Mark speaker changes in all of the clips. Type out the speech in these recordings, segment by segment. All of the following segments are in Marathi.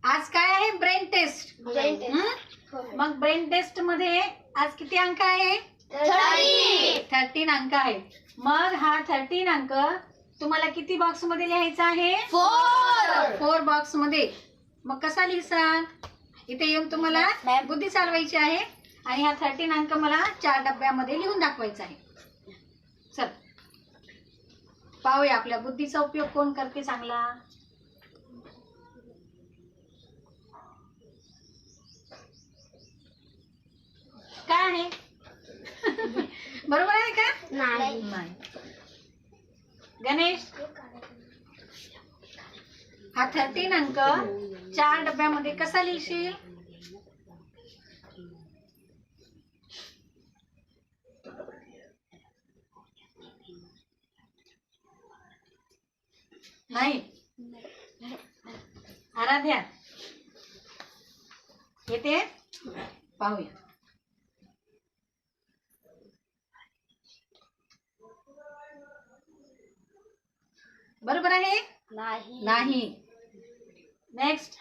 Speaker 1: आज काय आहे? Brain test. मग ब्रेन टेस्ट मध्ये आज किती अंक आहे? 13 अंक आहे. मग हा 13 अंक तुम्हाला किती बॉक्स मध्ये लिहायचा आहे? 4 बॉक्स मध्ये. मग कसा लिहिसाल? इथे येऊन तुम्हाला बुद्धी चालवायची आहे आणि हा 13 अंक मला 4 डब्यामध्ये लिहून दाखवायचा आहे. चल पाहूया आपल्या बुद्धीचा उपयोग कोण करते चांगला. काय आहे? बरोबर आहे का? नाही. गणेश, हा 13 अंक 4 डब्यामध्ये कसा लिहिशील? नाही. आराध्या येते पाहूया. बरोबर आहे? नाही. नेक्स्ट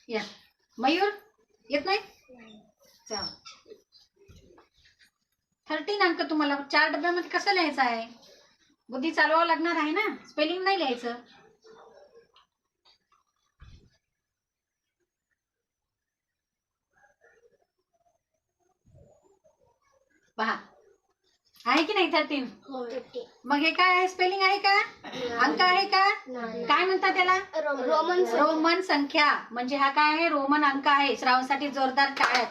Speaker 1: या मयूर येत नाही. चल 13 अंक तुम्हाला 4 डब्यामध्ये कसं लिहायचं आहे? बुद्धी चालवावं लागणार आहे ना, स्पेलिंग नाही लिहायचं. पहा आहे की नाही 13? मग हे काय आहे? स्पेलिंग आहे का? अंक आहे का? काय म्हणतात त्याला? रोमन संख्या. म्हणजे हा काय आहे? रोमन अंक आहे. श्रावणसाठी जोरदार टाळ्या.